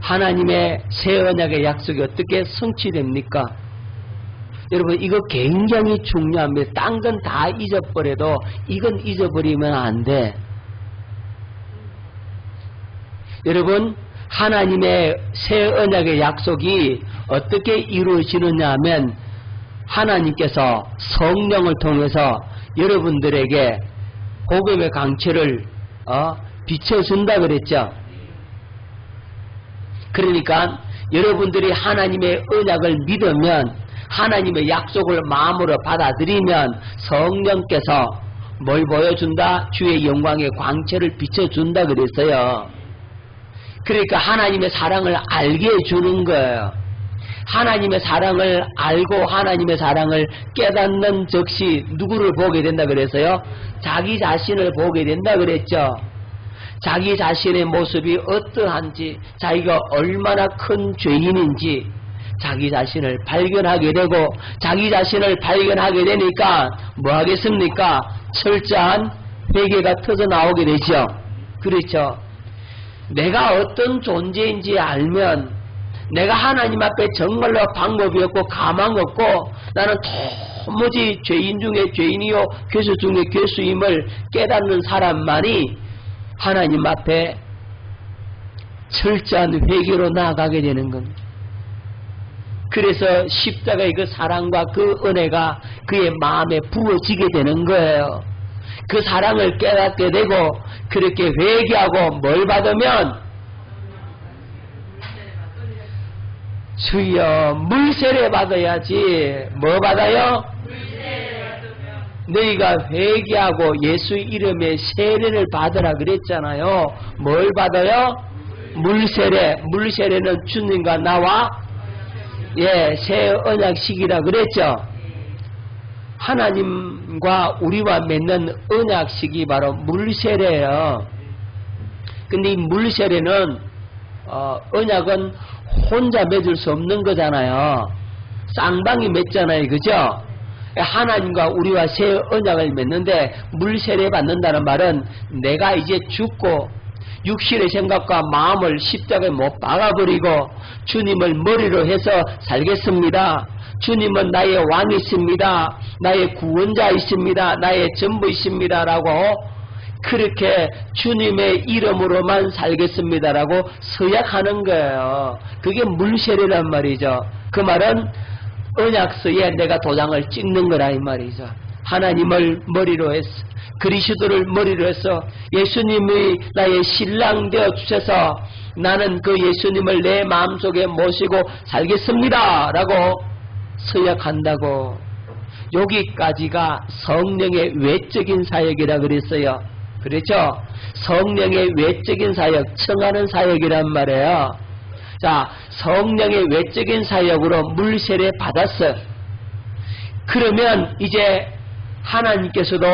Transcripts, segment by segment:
하나님의 새 언약의 약속이 어떻게 성취됩니까? 여러분, 이거 굉장히 중요합니다. 딴 건 다 잊어버려도 이건 잊어버리면 안 돼. 여러분, 하나님의 새 언약의 약속이 어떻게 이루어지느냐 하면 하나님께서 성령을 통해서 여러분들에게 복음의 강철을 비춰준다 그랬죠. 그러니까 여러분들이 하나님의 언약을 믿으면, 하나님의 약속을 마음으로 받아들이면 성령께서 뭘 보여준다? 주의 영광의 광채를 비춰준다 그랬어요. 그러니까 하나님의 사랑을 알게 해주는 거예요. 하나님의 사랑을 알고 하나님의 사랑을 깨닫는 즉시 누구를 보게 된다 그랬어요? 자기 자신을 보게 된다 그랬죠. 자기 자신의 모습이 어떠한지, 자기가 얼마나 큰 죄인인지 자기 자신을 발견하게 되고, 자기 자신을 발견하게 되니까 뭐 하겠습니까? 철저한 회개가 터져 나오게 되죠. 그렇죠. 내가 어떤 존재인지 알면, 내가 하나님 앞에 정말로 방법이 없고 가망 없고 나는 도무지 죄인 중에 죄인이요 괴수 중에 괴수임을 깨닫는 사람만이 하나님 앞에 철저한 회개로 나아가게 되는 겁니다. 그래서 십자가의 그 사랑과 그 은혜가 그의 마음에 부어지게 되는 거예요. 그 사랑을 깨닫게 되고, 그렇게 회개하고 뭘 받으면, 주여 물세례 받아야지. 뭐 받아요? 너희가 회개하고 예수 이름의 세례를 받으라 그랬잖아요. 뭘 받아요? 물세례. 물세례는 주님과 나와 새 언약식이라 그랬죠. 하나님과 우리와 맺는 언약식이 바로 물세례예요. 근데 이 물세례는 언약은 혼자 맺을 수 없는 거잖아요. 쌍방이 맺잖아요. 그죠? 하나님과 우리와 새 언약을 맺는데, 물세례 받는다는 말은 내가 이제 죽고 육신의 생각과 마음을 십자가에 못 박아버리고 주님을 머리로 해서 살겠습니다. 주님은 나의 왕이십니다. 나의 구원자이십니다. 나의 전부이십니다라고 그렇게 주님의 이름으로만 살겠습니다라고 서약하는 거예요. 그게 물세례란 말이죠. 그 말은 언약서에 내가 도장을 찍는 거라 이 말이죠. 하나님을 머리로 해서, 그리스도를 머리로 해서 예수님이 나의 신랑 되어 주셔서 나는 그 예수님을 내 마음속에 모시고 살겠습니다 라고 서약한다고. 여기까지가 성령의 외적인 사역이라 그랬어요. 그렇죠? 성령의 외적인 사역, 청하는 사역이란 말이에요. 자, 성령의 외적인 사역으로 물세례 받았어. 그러면 이제 하나님께서도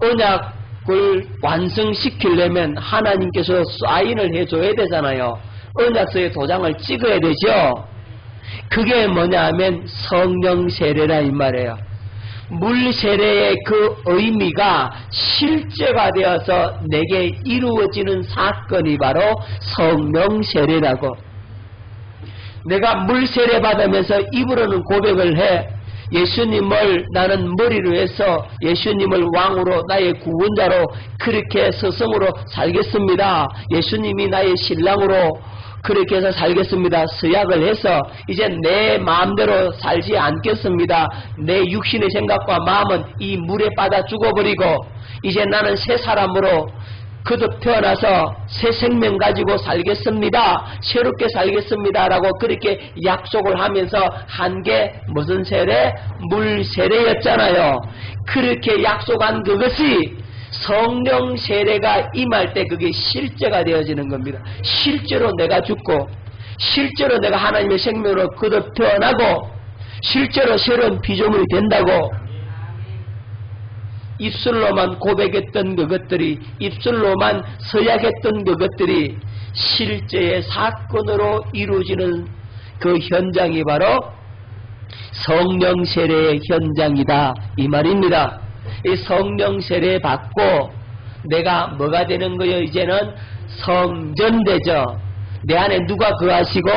언약을 완성시키려면 하나님께서 사인을 해줘야 되잖아요. 언약서에 도장을 찍어야 되죠. 그게 뭐냐 하면 성령 세례라 이 말이에요. 물세례의 그 의미가 실제가 되어서 내게 이루어지는 사건이 바로 성령 세례라고. 내가 물세례 받으면서 입으로는 고백을 해. 예수님을 나는 머리로 해서 예수님을 왕으로 나의 구원자로 그렇게 스승으로 살겠습니다. 예수님이 나의 신랑으로 그렇게 해서 살겠습니다. 서약을 해서 이제 내 마음대로 살지 않겠습니다. 내 육신의 생각과 마음은 이 물에 빠져 죽어버리고 이제 나는 새 사람으로 거듭 태어나서 새 생명 가지고 살겠습니다. 새롭게 살겠습니다. 라고 그렇게 약속을 하면서 한 게 무슨 세례? 물세례였잖아요. 그렇게 약속한 그것이 성령 세례가 임할 때 그게 실제가 되어지는 겁니다. 실제로 내가 죽고 실제로 내가 하나님의 생명으로 거듭 태어나고 실제로 새로운 피조물이 된다고. 입술로만 고백했던 그것들이, 입술로만 서약했던 그것들이 실제의 사건으로 이루어지는 그 현장이 바로 성령 세례의 현장이다 이 말입니다. 이 성령 세례 받고 내가 뭐가 되는 거예요? 이제는 성전되죠. 내 안에 누가 거하시고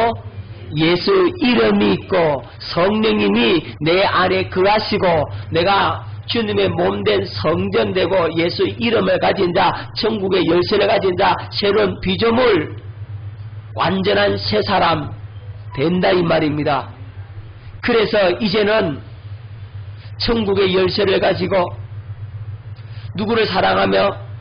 예수 이름이 있고 성령님이 내 안에 거하시고 내가 주님의 몸된 성전 되고 예수 이름을 가진 자, 천국의 열쇠를 가진 자, 새로운 피조물, 완전한 새 사람 된다 이 말입니다. 그래서 이제는 천국의 열쇠를 가지고 누구를 사랑하며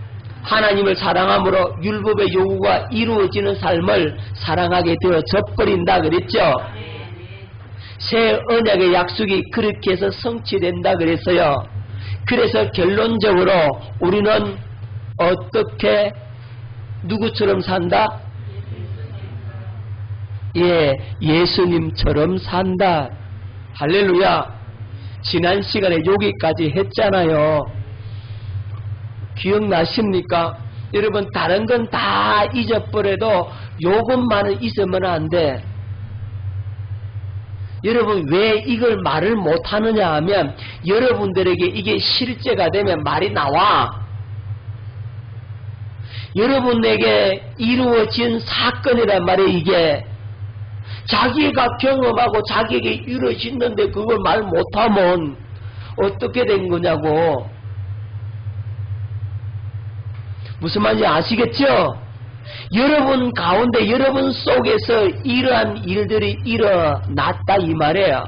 하나님을 사랑함으로 율법의 요구가 이루어지는 삶을 사랑하게 되어져 버린다 그랬죠. 새 언약의 약속이 그렇게 해서 성취된다 그랬어요. 그래서 결론적으로 우리는 어떻게 누구처럼 산다? 예, 예수님처럼 산다. 할렐루야. 지난 시간에 여기까지 했잖아요. 기억나십니까? 여러분 다른 건 다 잊어버려도 요것만은 있으면 안 돼. 여러분 왜 이걸 말을 못하느냐 하면 여러분들에게 이게 실제가 되면 말이 나와. 여러분에게 이루어진 사건이란 말이에요. 이게 자기가 경험하고 자기에게 이루어졌는데 그걸 말 못하면 어떻게 된 거냐고. 무슨 말인지 아시겠죠? 여러분 가운데 여러분 속에서 이러한 일들이 일어났다 이 말이에요.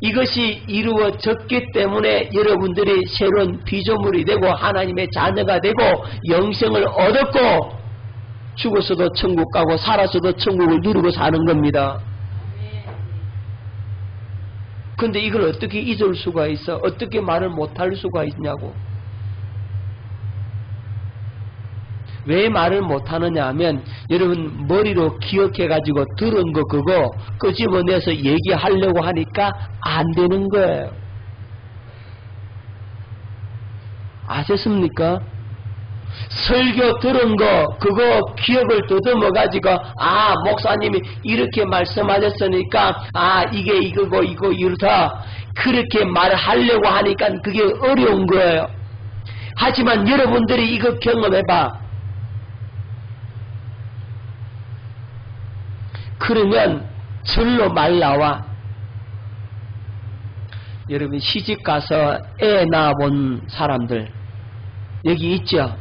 이것이 이루어졌기 때문에 여러분들이 새로운 피조물이 되고 하나님의 자녀가 되고 영생을 얻었고 죽었어도 천국 가고 살았어도 천국을 누리고 사는 겁니다. 근데 이걸 어떻게 잊을 수가 있어? 어떻게 말을 못할 수가 있냐고. 왜 말을 못하느냐 하면 여러분 머리로 기억해가지고 들은 거 그거 끄집어내서 얘기하려고 하니까 안 되는 거예요. 아셨습니까? 설교 들은 거 그거 기억을 더듬어가지고 아 목사님이 이렇게 말씀하셨으니까 아 이게 이거고 이거 이렇다 그렇게 말하려고 하니까 그게 어려운 거예요. 하지만 여러분들이 이거 경험해봐. 그러면 절로 말 나와. 여러분 시집가서 애 낳아본 사람들 여기 있죠?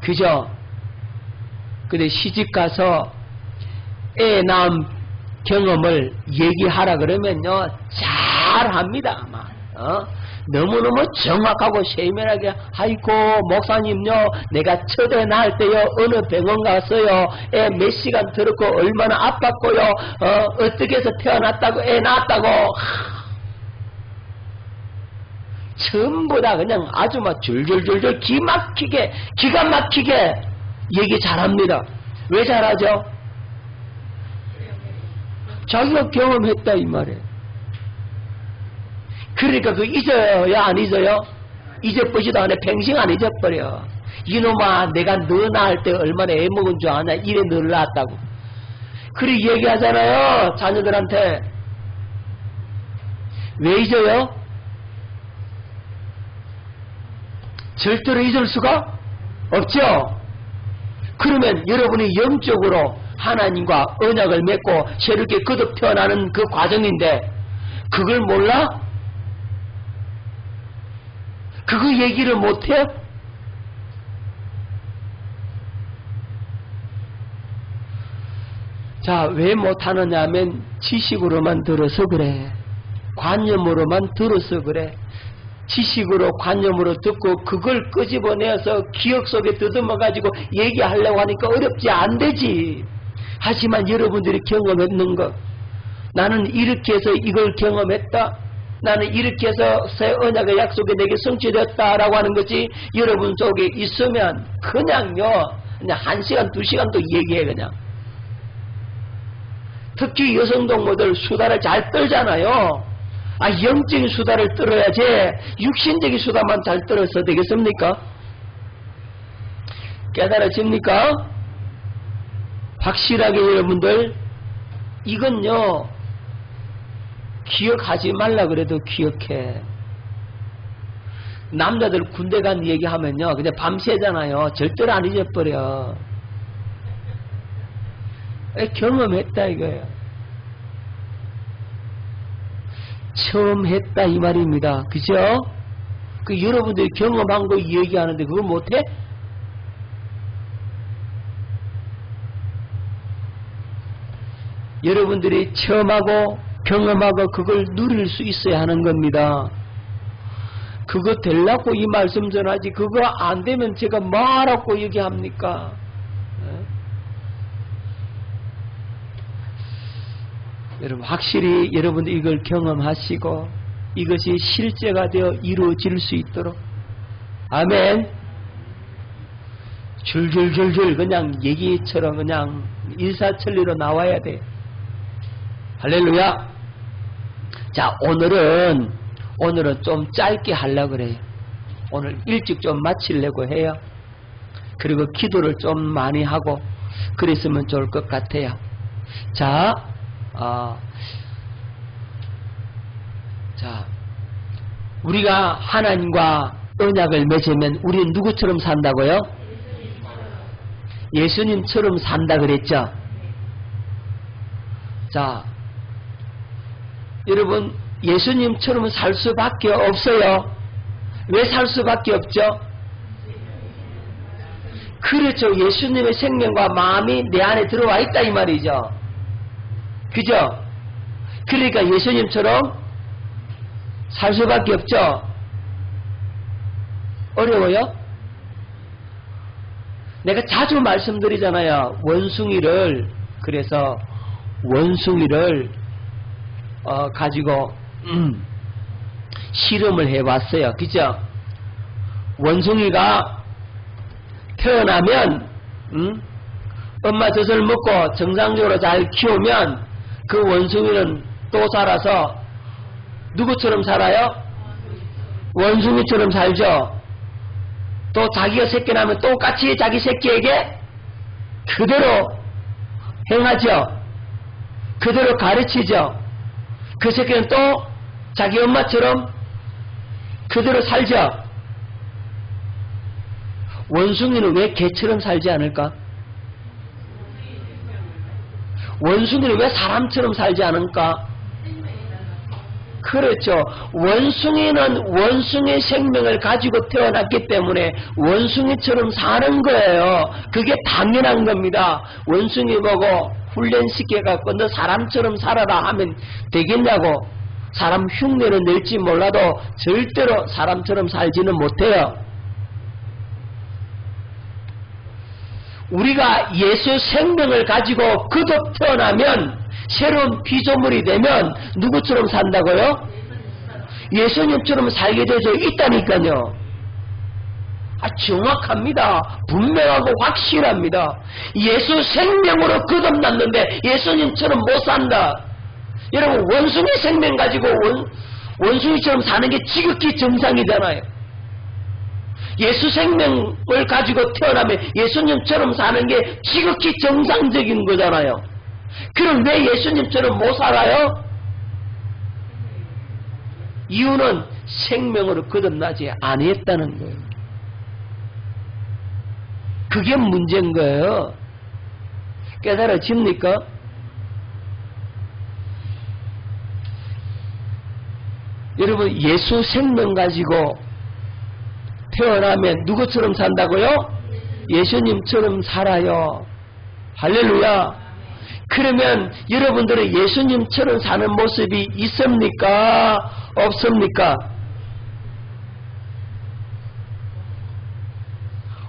그죠? 근데 시집가서 애 낳은 경험을 얘기하라 그러면요 잘합니다 아마. 너무너무 정확하고 세밀하게 아이고 목사님요 내가 첫애 낳을 때요 어느 병원 갔어요. 애 몇 시간 들었고 얼마나 아팠고요. 어떻게 해서 태어났다고 애 낳았다고 전부 다 그냥 아주 막 줄줄줄줄 기가 막히게 얘기 잘합니다. 왜 잘하죠? 자기가 경험했다 이 말이에요. 그러니까 그 잊어야 안 잊어요? 잊어버지도 않아. 평생 안 잊어버려. 이놈아 내가 너 낳을 때 얼마나 애먹은 줄 아냐. 이래 너를 낳았다고. 그래 얘기하잖아요 자녀들한테. 왜 잊어요? 절대로 잊을 수가 없죠. 그러면 여러분이 영적으로 하나님과 언약을 맺고 새롭게 거듭 태어나는 그 과정인데 그걸 몰라? 그거 얘기를 못해? 자, 왜 못하느냐 하면 지식으로만 들어서 그래. 관념으로만 들어서 그래. 지식으로 관념으로 듣고 그걸 끄집어내서 기억 속에 더듬어가지고 얘기하려고 하니까 어렵지 안 되지. 하지만 여러분들이 경험했는 것 나는 이렇게 해서 이걸 경험했다. 나는 이렇게 해서 새 언약의 약속이 내게 성취됐다라고 하는 것이 여러분 속에 있으면 그냥 1시간 2시간도 얘기해 그냥. 특히 여성 동무들 수다를 잘 떨잖아요. 영적인 수다를 떨어야지 육신적인 수다만 잘 떨어서 되겠습니까? 깨달아집니까? 확실하게 여러분들 이건요 기억하지 말라 그래도 기억해. 남자들 군대 간 얘기하면요 그냥 밤새잖아요. 절대로 안 잊어버려. 경험했다 이거예요. 처음 했다 이 말입니다. 그죠? 그 여러분들이 경험한 거 얘기하는데 그거 못해? 여러분들이 처음 하고 경험하고 그걸 누릴 수 있어야 하는 겁니다. 그거 되려고 이 말씀 전하지 그거 안 되면 제가 뭐라고 얘기합니까? 여러분 확실히 여러분들 이걸 경험하시고 이것이 실제가 되어 이루어질 수 있도록 아멘. 줄줄줄줄 그냥 얘기처럼 그냥 일사천리로 나와야 돼. 할렐루야. 자, 오늘은 좀 짧게 하려고 그래요. 오늘 일찍 좀 마치려고 해요. 그리고 기도를 좀 많이 하고 그랬으면 좋을 것 같아요. 자, 우리가 하나님과 언약을 맺으면 우리는 누구처럼 산다고요? 예수님처럼 산다 그랬죠? 자, 여러분 예수님처럼 살 수밖에 없어요. 왜 살 수밖에 없죠? 그렇죠. 예수님의 생명과 마음이 내 안에 들어와 있다 이 말이죠. 그죠? 그러니까 예수님처럼 살 수밖에 없죠. 어려워요? 내가 자주 말씀드리잖아요. 원숭이를 그래서 원숭이를 가지고 실험을 해봤어요. 그죠? 원숭이가 태어나면 엄마 젖을 먹고 정상적으로 잘 키우면 그 원숭이는 또 자라서 누구처럼 살아요? 원숭이처럼 살죠. 또 자기가 새끼 나면 똑같이 자기 새끼에게 그대로 행하죠. 그대로 가르치죠. 그 새끼는 또 자기 엄마처럼 그대로 살죠. 원숭이는 왜 개처럼 살지 않을까? 원숭이는 왜 사람처럼 살지 않을까? 그렇죠. 원숭이는 원숭이 생명을 가지고 태어났기 때문에 원숭이처럼 사는 거예요. 그게 당연한 겁니다. 원숭이 보고 훈련시켜갖고 너 사람처럼 살아라 하면 되겠냐고. 사람 흉내는 낼지 몰라도 절대로 사람처럼 살지는 못해요. 우리가 예수 생명을 가지고 거듭 태어나면 새로운 피조물이 되면 누구처럼 산다고요? 예수님처럼 살게 되어 있다니까요. 정확합니다. 분명하고 확실합니다. 예수 생명으로 거듭났는데 예수님처럼 못 산다. 여러분 원숭이 생명 가지고 원숭이처럼 사는 게 지극히 정상이잖아요. 예수 생명을 가지고 태어나면 예수님처럼 사는 게 지극히 정상적인 거잖아요. 그럼 왜 예수님처럼 못 살아요? 이유는 생명으로 거듭나지 아니했다는 거예요. 그게 문제인 거예요. 깨달아집니까? 여러분 예수 생명 가지고 태어나면 누구처럼 산다고요? 예수님처럼 살아요. 할렐루야. 그러면 여러분들은 예수님처럼 사는 모습이 있습니까? 없습니까?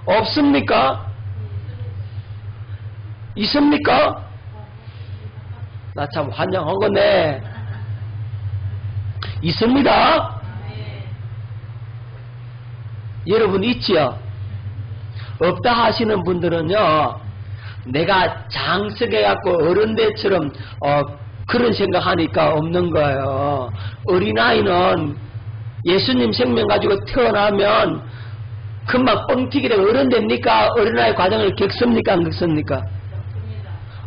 없습니까? 있습니까? 나 참 환장한 거네. 있습니다. 여러분 있지요? 없다 하시는 분들은요, 내가 장성해갖고 어른대처럼 그런 생각하니까 없는 거예요. 어린아이는 예수님 생명 가지고 태어나면 금방 뻥튀기래 어른 됩니까? 어린아이 과정을 겪습니까? 안 겪습니까?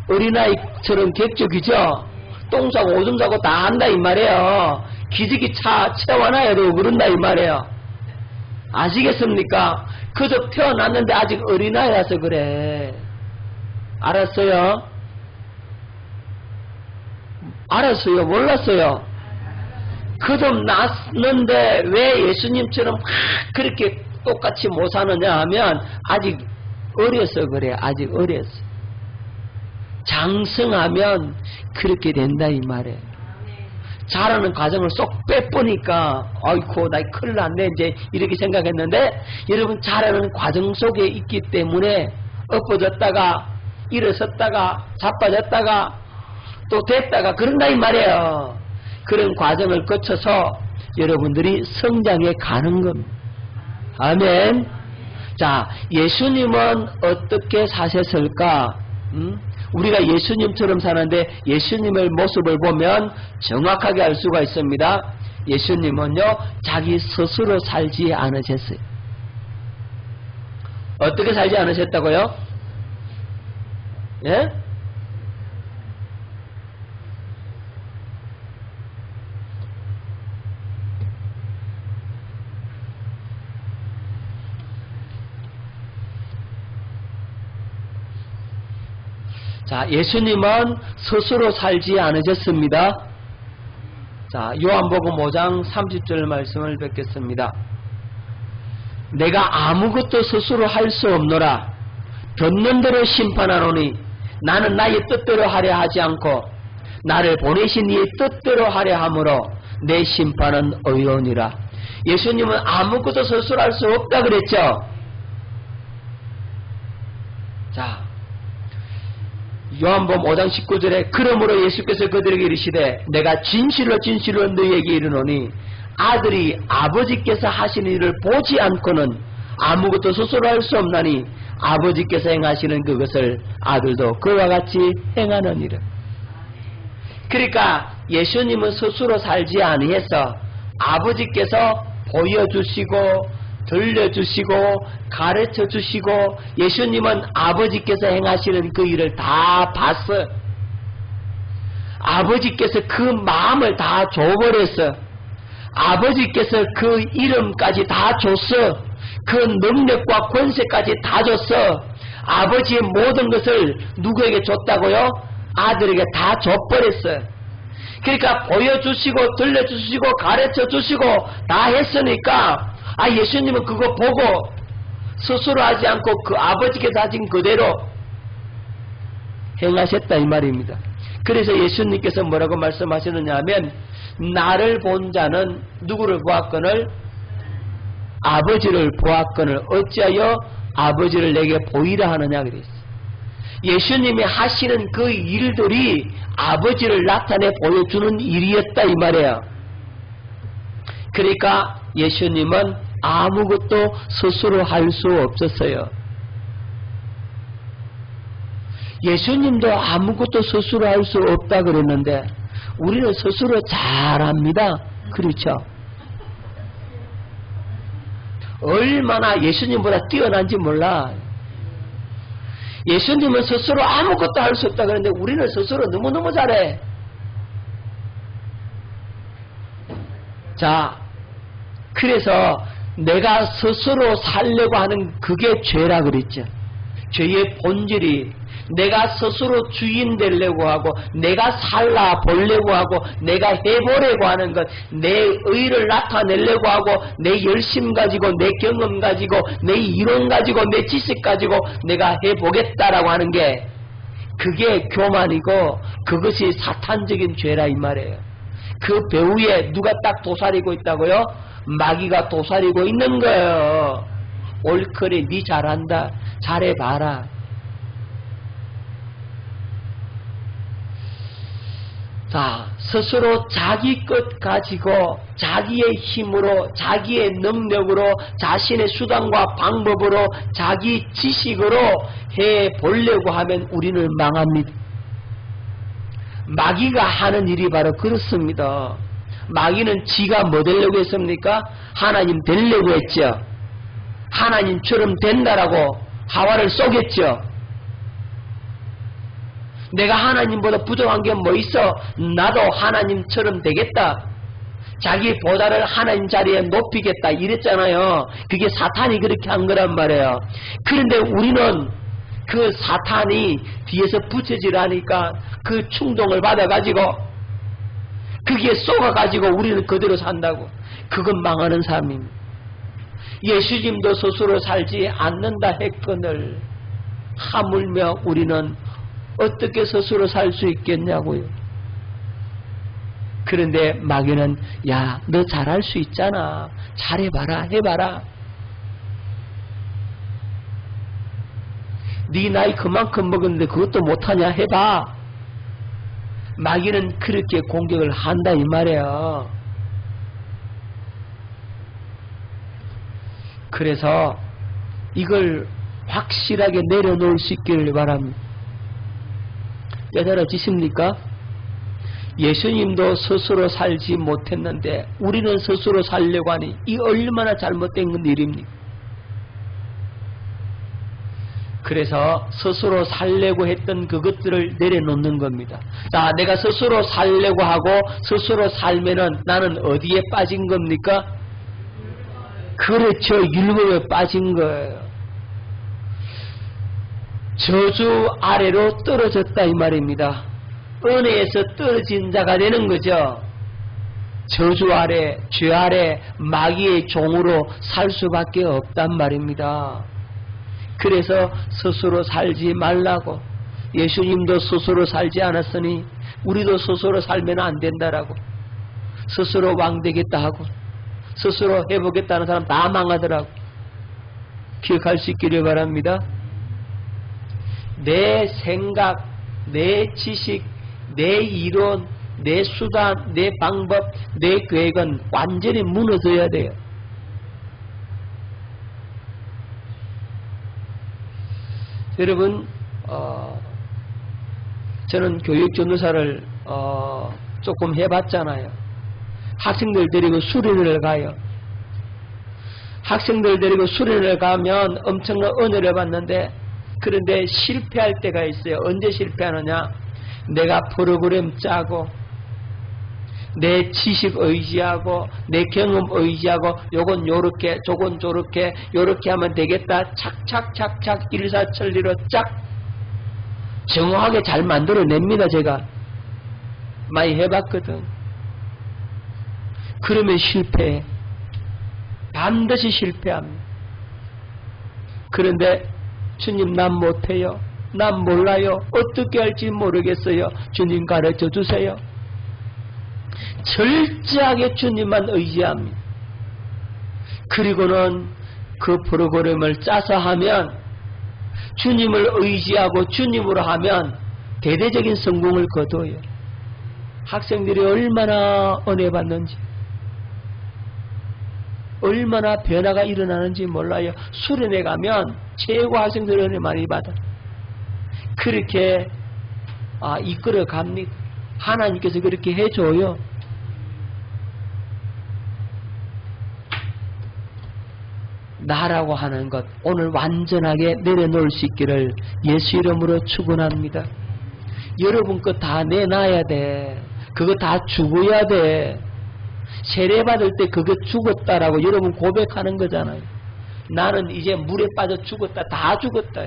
어린아이처럼 겪죠, 그죠? 똥 싸고 오줌 싸고 다 한다 이 말이에요. 기저귀 채워놔야 되고 그런다 이 말이에요. 아시겠습니까? 그저 태어났는데 아직 어린아이라서 그래. 알았어요? 알았어요? 몰랐어요? 거듭났는데 왜 예수님처럼 그렇게 똑같이 못 사느냐 하면 아직 어려서 그래. 아직 어려서. 장성하면 그렇게 된다 이 말이에요. 자라는 과정을 쏙 빼보니까 아이고 나 큰일 났네 이제 이렇게 생각했는데 여러분 자라는 과정 속에 있기 때문에 엎어졌다가 일어섰다가 자빠졌다가 또 됐다가 그런다 이 말이에요. 그런 과정을 거쳐서 여러분들이 성장해 가는 겁니다. 아멘. 자, 예수님은 어떻게 사셨을까? 우리가 예수님처럼 사는데 예수님의 모습을 보면 정확하게 알 수가 있습니다. 예수님은요 자기 스스로 살지 않으셨어요. 어떻게 살지 않으셨다고요? 예? 자, 예수님은 스스로 살지 않으셨습니다. 자, 요한복음 5장 30절 말씀을 뵙겠습니다. 내가 아무것도 스스로 할 수 없노라. 듣는 대로 심판하노니 나는 나의 뜻대로 하려 하지 않고 나를 보내신 이의 뜻대로 하려 함으로 내 심판은 의로우니라. 예수님은 아무것도 스스로 할 수 없다 그랬죠. 자, 요한복음 5장 19절에 그러므로 예수께서 그들에게 이르시되 내가 진실로 진실로 너희에게 이르노니 아들이 아버지께서 하시는 일을 보지 않고는 아무것도 스스로 할 수 없나니 아버지께서 행하시는 그것을 아들도 그와 같이 행하느니라. 그러니까 예수님은 스스로 살지 아니해서 아버지께서 보여주시고 들려주시고 가르쳐주시고 예수님은 아버지께서 행하시는 그 일을 다 봤어. 아버지께서 그 마음을 다 줘버렸어. 아버지께서 그 이름까지 다 줬어. 그 능력과 권세까지 다 줬어. 아버지의 모든 것을 누구에게 줬다고요? 아들에게 다 줘버렸어. 그러니까 보여주시고 들려주시고 가르쳐주시고 다 했으니까 예수님은 그거 보고 스스로 하지 않고 그 아버지께서 하신 그대로 행하셨다 이 말입니다. 그래서 예수님께서 뭐라고 말씀하시느냐 하면 나를 본 자는 누구를 보았거늘? 아버지를 보았거늘 어찌하여 아버지를 내게 보이라 하느냐 그랬어요. 예수님이 하시는 그 일들이 아버지를 나타내 보여주는 일이었다 이 말이에요. 그러니까 예수님은 아무것도 스스로 할 수 없었어요. 예수님도 아무것도 스스로 할 수 없다 그랬는데 우리는 스스로 잘합니다. 그렇죠? 얼마나 예수님보다 뛰어난지 몰라. 예수님은 스스로 아무것도 할 수 없다 그랬는데 우리는 스스로 너무너무 잘해. 자, 그래서 내가 스스로 살려고 하는 그게 죄라 그랬죠. 죄의 본질이 내가 스스로 주인 되려고 하고 내가 살라 보려고 하고 내가 해보려고 하는 것, 내 의를 나타내려고 하고 내 열심 가지고 내 경험 가지고 내 이론 가지고 내 지식 가지고 내가 해보겠다라고 하는 게 그게 교만이고 그것이 사탄적인 죄라 이 말이에요. 그 배후에 누가 딱 도사리고 있다고요? 마귀가 도사리고 있는 거예요. 옳거리 니 잘한다. 잘해봐라. 자, 스스로 자기 것 가지고 자기의 힘으로 자기의 능력으로 자신의 수단과 방법으로 자기 지식으로 해보려고 하면 우리는 망합니다. 마귀가 하는 일이 바로 그렇습니다. 마귀는 지가 뭐 되려고 했습니까? 하나님 되려고 했죠. 하나님처럼 된다라고 하와를 쏘겠죠. 내가 하나님보다 부족한 게 뭐 있어? 나도 하나님처럼 되겠다. 자기보다를 하나님 자리에 높이겠다 이랬잖아요. 그게 사탄이 그렇게 한 거란 말이에요. 그런데 우리는 그 사탄이 뒤에서 붙여지라니까 그 충동을 받아가지고 거기에 쏘아가지고 우리는 그대로 산다고. 그건 망하는 삶입니다. 예수님도 스스로 살지 않는다 했거늘 하물며 우리는 어떻게 스스로 살 수 있겠냐고요. 그런데 마귀는 야, 너 잘할 수 있잖아. 잘해봐라, 해봐라. 네 나이 그만큼 먹었는데 그것도 못하냐, 해봐. 마귀는 그렇게 공격을 한다 이 말이에요. 그래서 이걸 확실하게 내려놓을 수 있기를 바랍니다. 깨달아지십니까? 예수님도 스스로 살지 못했는데 우리는 스스로 살려고 하니 이 얼마나 잘못된 일입니까? 그래서 스스로 살려고 했던 그것들을 내려놓는 겁니다. 자, 내가 스스로 살려고 하고 스스로 살면은 나는 어디에 빠진 겁니까? 그렇죠. 율법에 빠진 거예요. 저주 아래로 떨어졌다 이 말입니다. 은혜에서 떨어진 자가 되는 거죠. 저주 아래, 죄 아래, 마귀의 종으로 살 수밖에 없단 말입니다. 그래서 스스로 살지 말라고. 예수님도 스스로 살지 않았으니 우리도 스스로 살면 안 된다라고. 스스로 왕 되겠다 하고 스스로 해보겠다는 사람 다 망하더라고. 기억할 수 있기를 바랍니다. 내 생각, 내 지식, 내 이론, 내 수단, 내 방법, 내 계획은 완전히 무너져야 돼요. 여러분, 저는 교육 전도사를 조금 해봤잖아요. 학생들 데리고 수련회를 가요. 학생들 데리고 수련회를 가면 엄청난 은혜를 받는데, 그런데 실패할 때가 있어요. 언제 실패하느냐? 내가 프로그램 짜고 내 지식 의지하고 내 경험 의지하고 요건 요렇게 저건 저렇게 요렇게 하면 되겠다. 착착착착 일사천리로 쫙 정확하게 잘 만들어냅니다. 제가 많이 해봤거든. 그러면 실패해. 반드시 실패합니다. 그런데 주님, 난 못해요. 난 몰라요. 어떻게 할지 모르겠어요. 주님 가르쳐 주세요. 철저하게 주님만 의지합니다. 그리고는 그 프로그램을 짜서 하면, 주님을 의지하고 주님으로 하면 대대적인 성공을 거둬요. 학생들이 얼마나 은혜 받는지, 얼마나 변화가 일어나는지 몰라요. 수련회 가면 최고 학생들 은혜 많이 받아. 그렇게 이끌어 갑니다. 하나님께서 그렇게 해줘요. 나라고 하는 것 오늘 완전하게 내려놓을 수 있기를 예수 이름으로 축원합니다. 여러분 거 다 내놔야 돼. 그거 다 죽어야 돼. 세례받을 때 그거 죽었다라고 여러분 고백하는 거잖아요. 나는 이제 물에 빠져 죽었다. 다 죽었다.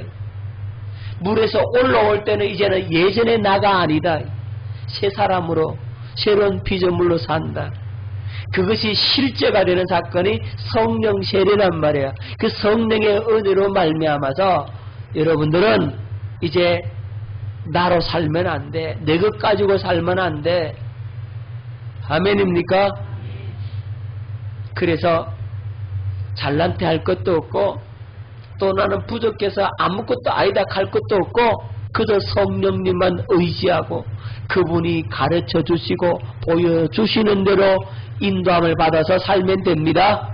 물에서 올라올 때는 이제는 예전의 나가 아니다. 새 사람으로 새로운 피조물로 산다. 그것이 실제가 되는 사건이 성령 세례란 말이야. 그 성령의 은혜로 말미암아서 여러분들은 이제 나로 살면 안 돼. 내 것 가지고 살면 안 돼. 아멘입니까? 그래서 잘난 태 할 것도 없고 또 나는 부족해서 아무것도 아니다 할 것도 없고 그저 성령님만 의지하고 그분이 가르쳐 주시고 보여주시는 대로 인도함을 받아서 살면 됩니다.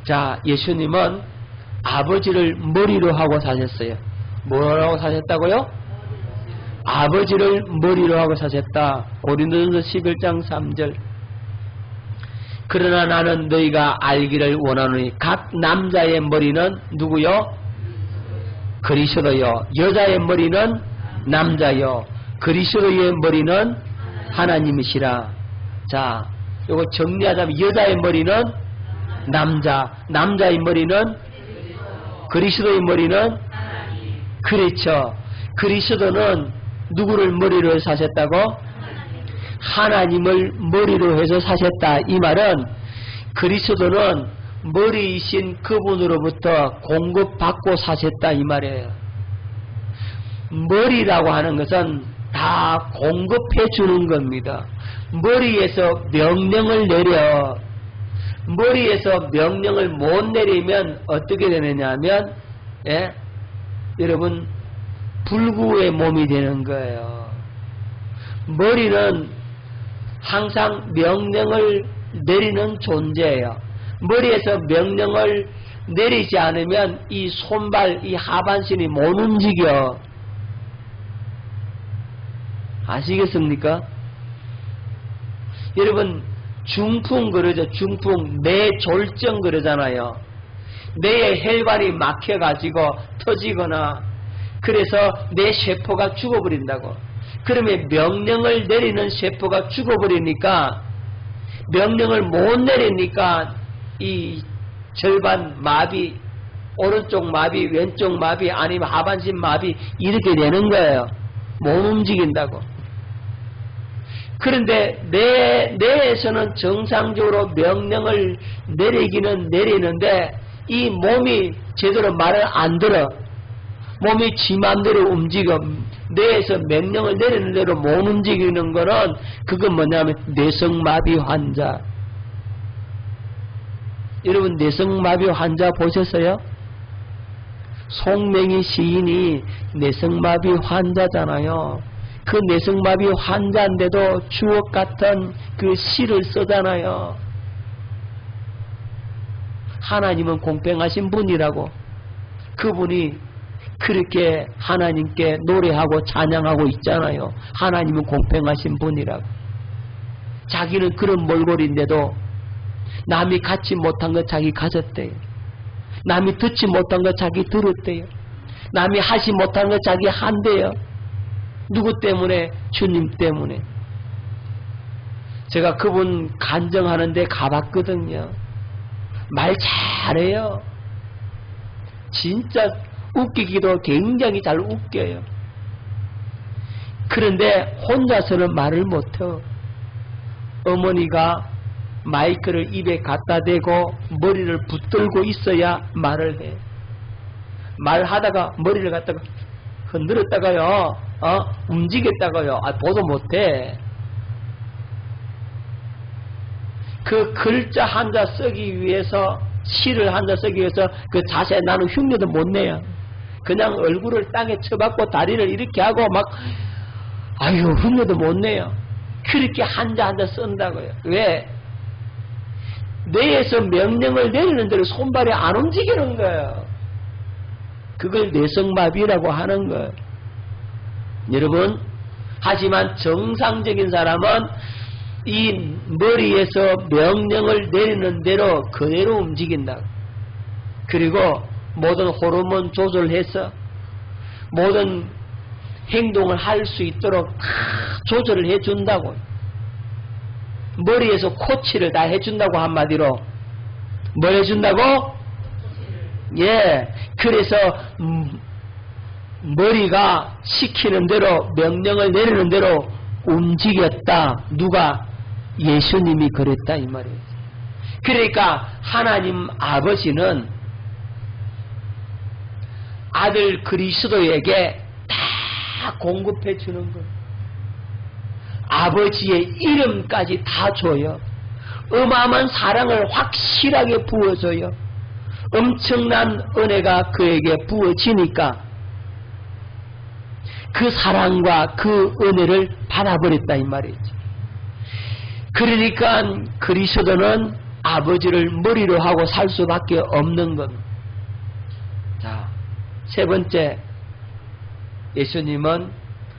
자, 예수님은 아버지를 머리로 하고 사셨어요. 뭐라고 사셨다고요? 아버지를 머리로 하고 사셨다. 고린도전서 11장 3절. 그러나 나는 너희가 알기를 원하노니 각 남자의 머리는 누구요? 그리스도요. 여자의 머리는 남자요. 그리스도의 머리는 하나님이시라. 자, 요거 정리하자면 여자의 머리는 남자, 남자의 머리는 그리스도의 머리는 그렇죠. 그리스도는 누구를 머리로 사셨다고? 하나님을 머리로 해서 사셨다. 이 말은 그리스도는 머리이신 그분으로부터 공급받고 사셨다. 이 말이에요. 머리라고 하는 것은 다 공급해 주는 겁니다. 머리에서 명령을 내려, 머리에서 명령을 못 내리면 어떻게 되느냐 하면, 예? 여러분, 불구의 몸이 되는 거예요. 머리는 항상 명령을 내리는 존재예요. 머리에서 명령을 내리지 않으면 이 손발, 이 하반신이 못 움직여. 아시겠습니까? 여러분, 중풍 그러죠. 중풍, 뇌졸중 그러잖아요. 뇌에 혈관이 막혀가지고 터지거나 그래서 뇌 세포가 죽어버린다고. 그러면 명령을 내리는 세포가 죽어버리니까, 명령을 못 내리니까 이 절반 마비, 오른쪽 마비, 왼쪽 마비, 아니면 하반신 마비 이렇게 되는 거예요. 못 움직인다고. 그런데 뇌에서는 정상적으로 명령을 내리기는 내리는데 이 몸이 제대로 말을 안 들어. 몸이 지 맘대로 움직여. 뇌에서 명령을 내리는 대로 못 움직이는 거는 그건 뭐냐면 뇌성마비 환자. 여러분 뇌성마비 환자 보셨어요? 송맹이 시인이 뇌성마비 환자잖아요. 그 뇌성마비 환자인데도 주옥 같은 그 시를 쓰잖아요. 하나님은 공평하신 분이라고. 그분이 그렇게 하나님께 노래하고 찬양하고 있잖아요. 하나님은 공평하신 분이라고. 자기는 그런 몰골인데도 남이 갖지 못한 것 자기 가졌대요. 남이 듣지 못한 것 자기 들었대요. 남이 하지 못한 것 자기 한대요. 누구 때문에? 주님 때문에. 제가 그분 간증하는데 가봤거든요. 말 잘해요. 진짜 웃기기도 굉장히 잘 웃겨요. 그런데 혼자서는 말을 못해요. 어머니가 마이크를 입에 갖다 대고 머리를 붙들고 있어야 말을 해. 말하다가 머리를 갖다가 흔들었다가요, 움직였다가요, 보도 못해. 그 글자 한자 쓰기 위해서, 시를 한자 쓰기 위해서 그 자세 나는 흉내도 못 내요. 그냥 얼굴을 땅에 쳐박고 다리를 이렇게 하고 막, 아유, 흉내도 못 내요. 그렇게 한자 한자 쓴다고요. 왜? 뇌에서 명령을 내리는 대로 손발이 안 움직이는 거예요. 그걸 뇌성마비라고 하는 거예요. 여러분, 하지만 정상적인 사람은 이 머리에서 명령을 내리는 대로 그대로 움직인다. 그리고 모든 호르몬 조절해서 모든 행동을 할 수 있도록 다 조절을 해준다고. 머리에서 코치를 다 해준다고. 한마디로 뭘 해준다고? 예, 그래서 머리가 시키는 대로 명령을 내리는 대로 움직였다. 누가? 예수님이 그랬다 이 말이에요. 그러니까 하나님 아버지는 아들 그리스도에게 다 공급해 주는 거예요. 아버지의 이름까지 다 줘요. 어마어마한 사랑을 확실하게 부어줘요. 엄청난 은혜가 그에게 부어지니까 그 사랑과 그 은혜를 받아버렸다 이 말이죠. 그러니까 그리스도는 아버지를 머리로 하고 살 수밖에 없는 겁니다. 자, 세 번째, 예수님은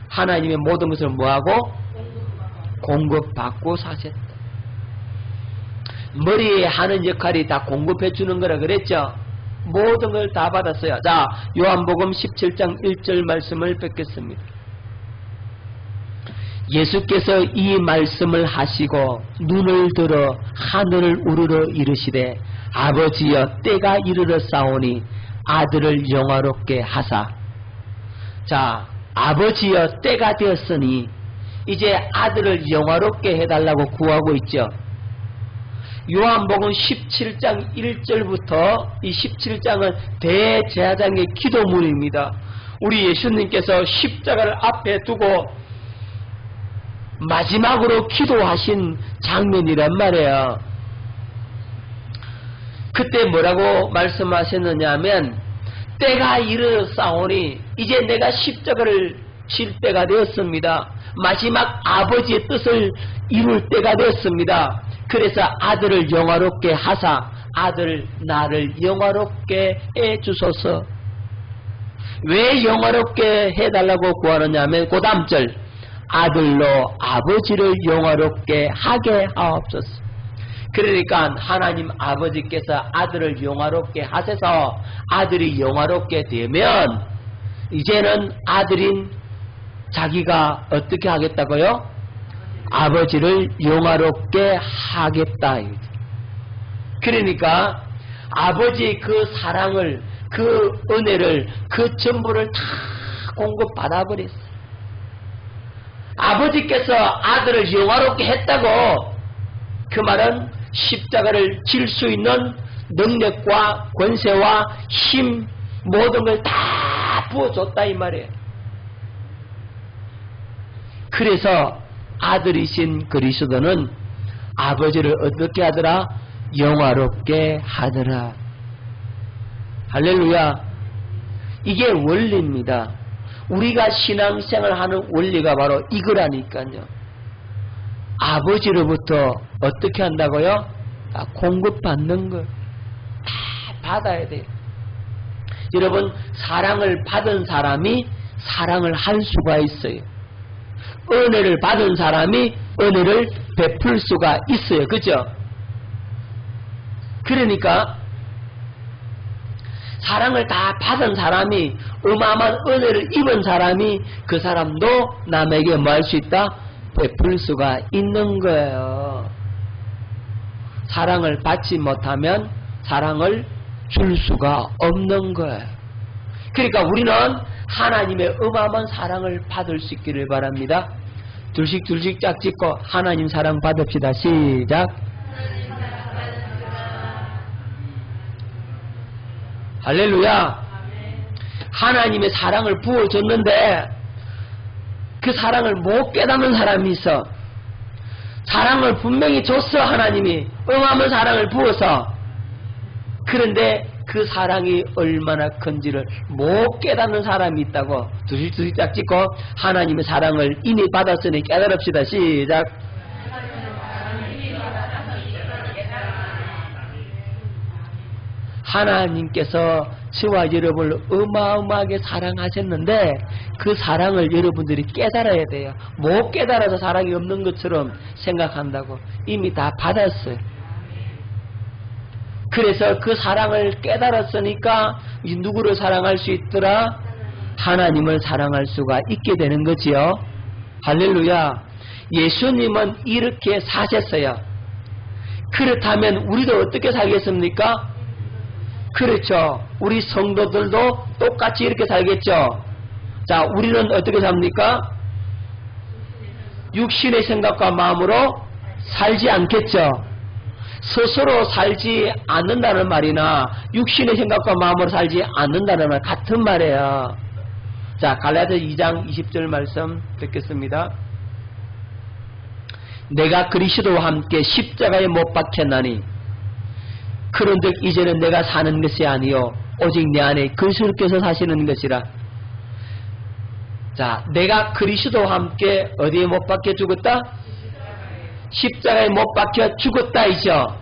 하나님의 모든 것을 뭐하고? 공급받고 사셨다. 머리에 하는 역할이 다 공급해 주는 거라 그랬죠. 모든 걸 다 받았어요. 자, 요한복음 17장 1절 말씀을 뵙겠습니다. 예수께서 이 말씀을 하시고 눈을 들어 하늘을 우러러 이르시되 아버지여 때가 이르러 싸우니 아들을 영화롭게 하사. 자, 아버지여 때가 되었으니 이제 아들을 영화롭게 해달라고 구하고 있죠. 요한복음 17장 1절부터 이 17장은 대제사장의 기도문입니다. 우리 예수님께서 십자가를 앞에 두고 마지막으로 기도하신 장면이란 말이에요. 그때 뭐라고 말씀하셨느냐 하면 때가 이르렀사오니 이제 내가 십자가를 질 때가 되었습니다. 마지막 아버지의 뜻을 이룰 때가 되었습니다. 그래서 아들을 영화롭게 하사 아들 나를 영화롭게 해주소서. 왜 영화롭게 해달라고 구하느냐 하면 그 다음 절 아들로 아버지를 영화롭게 하게 하옵소서. 그러니까 하나님 아버지께서 아들을 영화롭게 하셔서 아들이 영화롭게 되면 이제는 아들인 자기가 어떻게 하겠다고요? 아버지를 영화롭게 하겠다. 그러니까 아버지의 그 사랑을, 그 은혜를, 그 전부를 다 공급받아버렸어요. 아버지께서 아들을 영화롭게 했다고 그 말은 십자가를 질 수 있는 능력과 권세와 힘 모든 걸 다 부어줬다 이 말이에요. 그래서 아들이신 그리스도는 아버지를 어떻게 하더라? 영화롭게 하더라. 할렐루야. 이게 원리입니다. 우리가 신앙생활 하는 원리가 바로 이거라니까요. 아버지로부터 어떻게 한다고요? 다 공급받는 걸 다 받아야 돼요. 여러분, 사랑을 받은 사람이 사랑을 할 수가 있어요. 은혜를 받은 사람이 은혜를 베풀 수가 있어요. 그죠? 그러니까 사랑을 다 받은 사람이, 어마어마한 은혜를 입은 사람이 그 사람도 남에게 뭐 할 수 있다? 베풀 수가 있는 거예요. 사랑을 받지 못하면 사랑을 줄 수가 없는 거예요. 그러니까 우리는 하나님의 어마어마한 사랑을 받을 수 있기를 바랍니다. 둘씩 짝 짓고 하나님 사랑 받읍시다. 시작. 할렐루야. 하나님의 사랑을 부어줬는데 그 사랑을 못 깨닫는 사람이 있어. 사랑을 분명히 줬어. 하나님이 어마어마한 사랑을 부어서. 그런데 그 사랑이 얼마나 큰지를 못 깨닫는 사람이 있다고. 두식 짝 짓고 하나님의 사랑을 이미 받았으니 깨달읍시다. 시작. 하나님께서 저와 여러분을 어마어마하게 사랑하셨는데 그 사랑을 여러분들이 깨달아야 돼요. 못 깨달아서 사랑이 없는 것처럼 생각한다고. 이미 다 받았어요. 그래서 그 사랑을 깨달았으니까 누구를 사랑할 수 있더라? 하나님을 사랑할 수가 있게 되는 거지요. 할렐루야. 예수님은 이렇게 사셨어요. 그렇다면 우리도 어떻게 살겠습니까? 그렇죠. 우리 성도들도 똑같이 이렇게 살겠죠. 자, 우리는 어떻게 삽니까? 육신의 생각과 마음으로 살지 않겠죠. 스스로 살지 않는다는 말이나 육신의 생각과 마음으로 살지 않는다는 말 같은 말이에요. 자, 갈라디아 2장 20절 말씀 듣겠습니다. 내가 그리스도와 함께 십자가에 못 박혔나니 그런즉 이제는 내가 사는 것이 아니요 오직 내 안에 그리스도께서 사시는 것이라. 자, 내가 그리스도와 함께 어디에 못 박혀 죽었다? 십자가에 못 박혀 죽었다 이죠.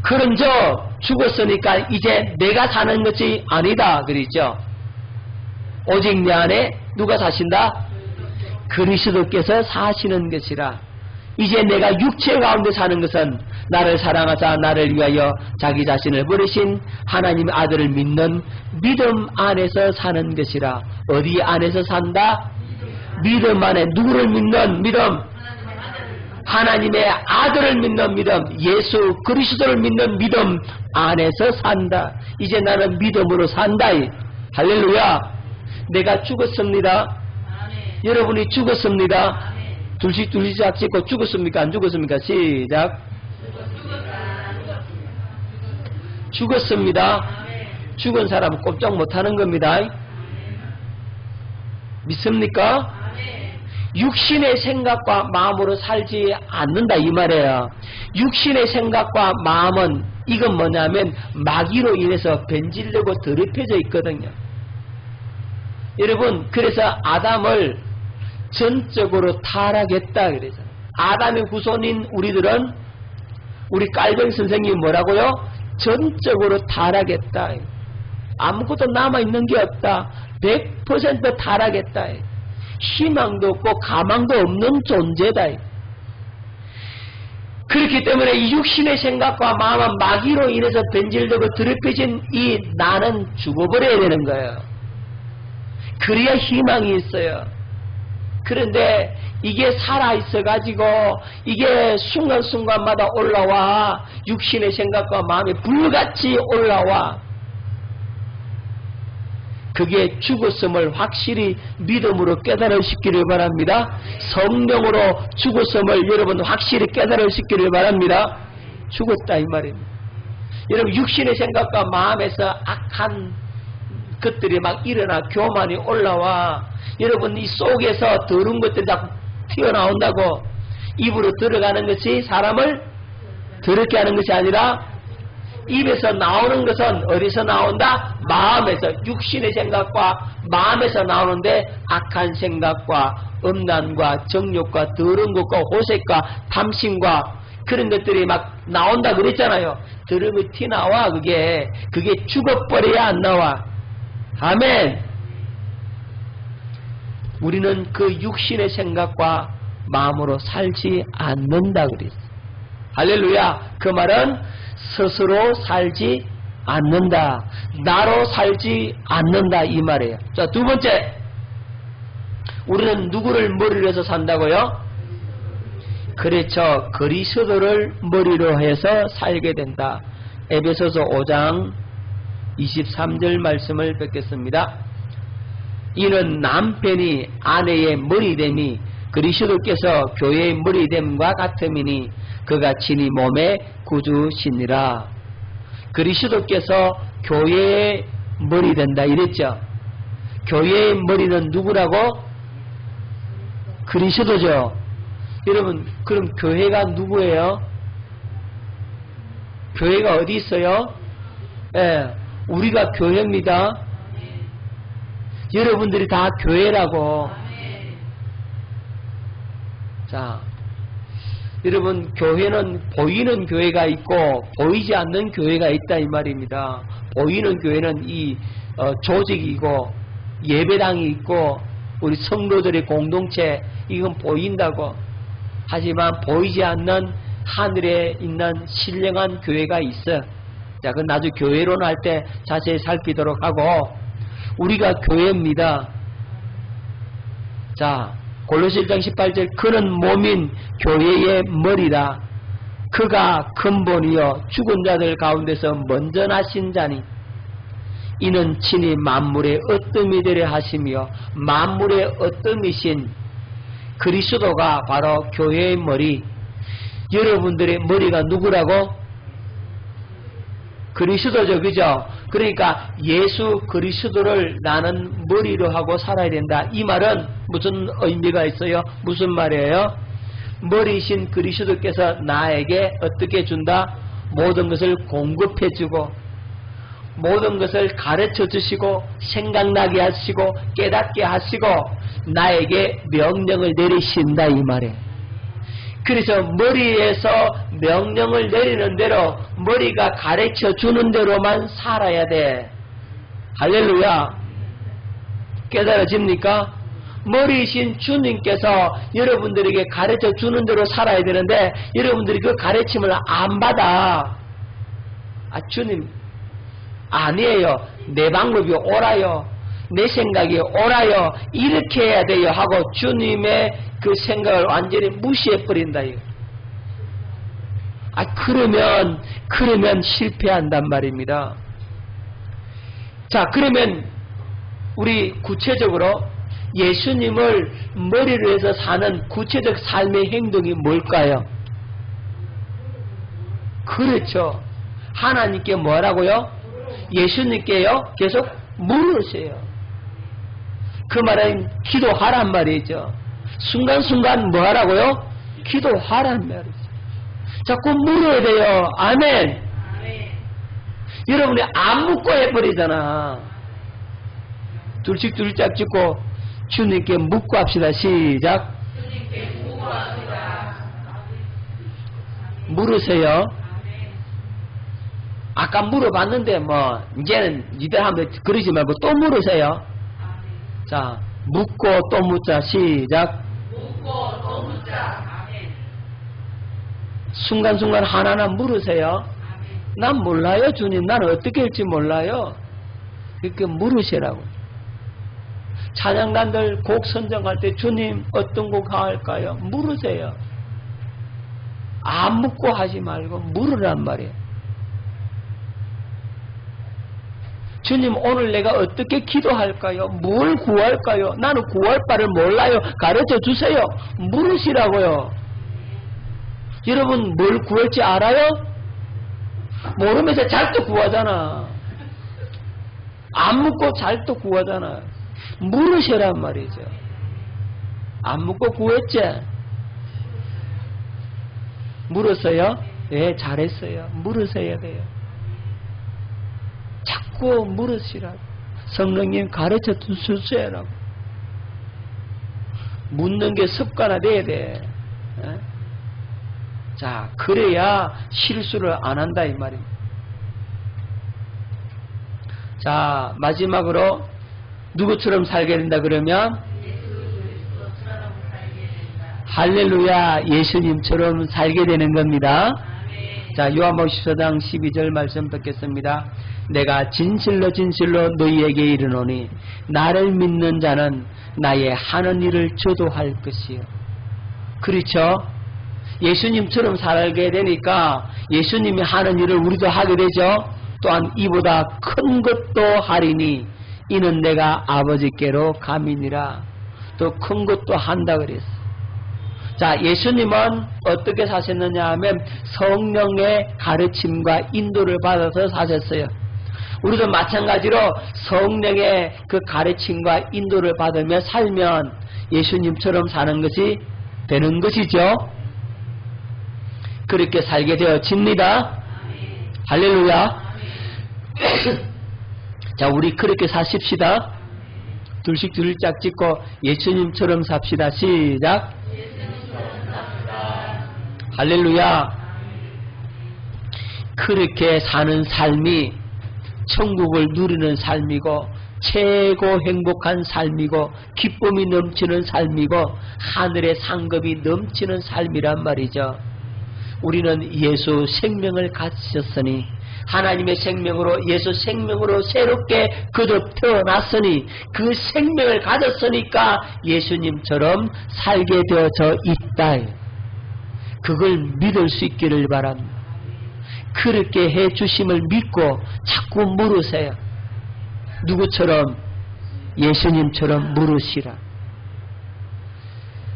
그런즉 죽었으니까 이제 내가 사는 것이 아니다 그러죠. 오직 내 안에 누가 사신다? 그리스도께서 사시는 것이라. 이제 내가 육체 가운데 사는 것은 나를 사랑하사 나를 위하여 자기 자신을 버리신 하나님의 아들을 믿는 믿음 안에서 사는 것이라. 어디 안에서 산다? 믿음 안에. 누구를 믿는 믿음? 하나님의 아들을 믿는 믿음, 예수 그리스도를 믿는 믿음 안에서 산다. 이제 나는 믿음으로 산다. 할렐루야. 내가 죽었습니다. 여러분이 죽었습니다. 둘씩 찍고 죽었습니까? 안 죽었습니까? 시작. 죽었습니다. 죽은 사람은 꼼짝 못하는 겁니다. 믿습니까? 육신의 생각과 마음으로 살지 않는다 이 말이에요. 육신의 생각과 마음은 이건 뭐냐면 마귀로 인해서 변질되고 더럽혀져 있거든요. 여러분 그래서 아담을 전적으로 타락했다 그래서 아담의 후손인 우리들은 우리 깔병 선생님이 뭐라고요? 전적으로 타락했다. 아무것도 남아있는 게 없다. 100% 타락했다. 희망도 없고 가망도 없는 존재다. 그렇기 때문에 이 육신의 생각과 마음은 마귀로 인해서 변질되고 더럽혀진 이 나는 죽어버려야 되는 거예요. 그래야 희망이 있어요. 그런데 이게 살아있어가지고 이게 순간순간마다 올라와 육신의 생각과 마음이 불같이 올라와 그게 죽었음을 확실히 믿음으로 깨달으시기를 바랍니다. 성령으로 죽었음을 여러분 확실히 깨달으시기를 바랍니다. 죽었다 이 말입니다. 여러분 육신의 생각과 마음에서 악한 것들이 막 일어나 교만이 올라와 여러분 이 속에서 더러운 것들이 자꾸 튀어나온다고 입으로 들어가는 것이 사람을 더럽게 하는 것이 아니라 입에서 나오는 것은 어디서 나온다? 마음에서 육신의 생각과 마음에서 나오는데 악한 생각과 음란과 정욕과 더러운 것과 호색과 탐심과 그런 것들이 막 나온다 그랬잖아요. 더러움이 튀나와 그게 죽어버려야 안 나와. 아멘. 우리는 그 육신의 생각과 마음으로 살지 않는다 그랬어. 할렐루야. 그 말은 스스로 살지 않는다. 나로 살지 않는다 이 말이에요. 자, 두 번째. 우리는 누구를 머리로 해서 산다고요? 그렇죠. 그리스도를 머리로 해서 살게 된다. 에베소서 5장 23절 말씀을 뵙겠습니다. 이는 남편이 아내의 머리됨이 그리스도께서 교회의 머리됨과 같음이니 그가 친히 몸의 구주시니라. 그리스도께서 교회의 머리 된다 이랬죠. 교회의 머리는 누구라고? 그리스도죠. 여러분 그럼 교회가 누구예요? 교회가 어디 있어요? 예, 우리가 교회입니다. 여러분들이 다 교회라고. 자, 여러분 교회는 보이는 교회가 있고 보이지 않는 교회가 있다 이 말입니다. 보이는 교회는 이 조직이고 예배당이 있고 우리 성도들의 공동체 이건 보인다고. 하지만 보이지 않는 하늘에 있는 신령한 교회가 있어. 자, 그건 나중에 교회론 할 때 자세히 살피도록 하고 우리가 교회입니다. 자, 골로새 1장 18절 그는 몸인 교회의 머리라. 그가 근본이요 죽은 자들 가운데서 먼저 나신 자니 이는 친히 만물의 으뜸이 되려 하시며 만물의 으뜸이신 그리스도가 바로 교회의 머리. 여러분들의 머리가 누구라고? 그리스도죠. 그죠? 그러니까 예수 그리스도를 나는 머리로 하고 살아야 된다. 이 말은 무슨 의미가 있어요? 무슨 말이에요? 머리신 그리스도께서 나에게 어떻게 준다? 모든 것을 공급해 주고 모든 것을 가르쳐 주시고 생각나게 하시고 깨닫게 하시고 나에게 명령을 내리신다 이 말이에요. 그래서 머리에서 명령을 내리는 대로 머리가 가르쳐 주는 대로만 살아야 돼. 할렐루야. 깨달아집니까? 머리이신 주님께서 여러분들에게 가르쳐 주는 대로 살아야 되는데 여러분들이 그 가르침을 안 받아. 아, 주님 아니에요. 내 방법이 옳아요. 내 생각이 옳아요. 이렇게 해야 돼요 하고 주님의 그 생각을 완전히 무시해버린다. 아, 그러면 실패한단 말입니다. 자, 그러면 우리 구체적으로 예수님을 머리로 해서 사는 구체적 삶의 행동이 뭘까요? 그렇죠. 하나님께 뭐라고요? 예수님께요? 계속 물으세요. 그 말은 기도하란 말이죠. 순간순간 뭐하라고요? 기도하란 말이죠. 자꾸 물어야 돼요. 아멘. 여러분이 안 묻고 해버리잖아. 둘씩 둘짝 찍고 주님께 묻고 합시다. 시작. 물으세요. 아까 물어봤는데 뭐 이제는 니들 하면 그러지 말고 또 물으세요. 자, 묻고 또 묻자. 시작. 묻고 또 묻자. 순간순간 하나하나 물으세요. 난 몰라요, 주님. 난 어떻게 할지 몰라요. 그렇게 물으시라고. 찬양단들 곡 선정할 때 주님 어떤 곡 할까요? 물으세요. 안 묻고 하지 말고 물으란 말이에요. 주님 오늘 내가 어떻게 기도할까요? 뭘 구할까요? 나는 구할 바를 몰라요. 가르쳐 주세요. 물으시라고요. 여러분 뭘 구할지 알아요? 모르면서 잘도 구하잖아. 안 묻고 잘도 구하잖아. 물으시란 말이죠. 안 묻고 구했지? 물었어요? 예, 잘했어요. 물으셔야 돼요. 자꾸 물으시라고. 성령님 가르쳐 주세요라고. 묻는 게 습관화돼야 돼. 예? 자, 그래야 실수를 안 한다 이 말입니다. 자, 마지막으로 누구처럼 살게 된다 그러면 할렐루야, 예수님처럼 살게 되는 겁니다. 자, 요한복음 14장 12절 말씀 듣겠습니다. 내가 진실로 진실로 너희에게 이르노니 나를 믿는 자는 나의 하는 일을 저도 할 것이요. 그렇죠? 예수님처럼 살게 되니까 예수님이 하는 일을 우리도 하게 되죠. 또한 이보다 큰 것도 하리니 이는 내가 아버지께로 감이니라. 또 큰 것도 한다 그랬어. 자, 예수님은 어떻게 사셨느냐 하면 성령의 가르침과 인도를 받아서 사셨어요. 우리도 마찬가지로 성령의 그 가르침과 인도를 받으며 살면 예수님처럼 사는 것이 되는 것이죠. 그렇게 살게 되어집니다. 할렐루야. 자, 우리 그렇게 사십시다. 둘씩 둘짝 찍고 예수님처럼 삽시다. 시작. 할렐루야. 그렇게 사는 삶이 천국을 누리는 삶이고 최고 행복한 삶이고 기쁨이 넘치는 삶이고 하늘의 상급이 넘치는 삶이란 말이죠. 우리는 예수 생명을 가지셨으니 하나님의 생명으로 예수 생명으로 새롭게 거듭 태어났으니 그 생명을 가졌으니까 예수님처럼 살게 되어져 있다. 그걸 믿을 수 있기를 바랍니다. 그렇게 해주심을 믿고 자꾸 물으세요. 누구처럼? 예수님처럼 물으시라.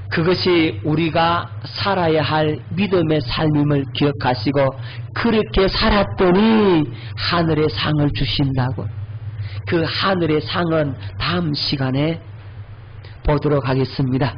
그것이 우리가 살아야 할 믿음의 삶임을 기억하시고 그렇게 살았더니 하늘의 상을 주신다고. 그 하늘의 상은 다음 시간에 보도록 하겠습니다.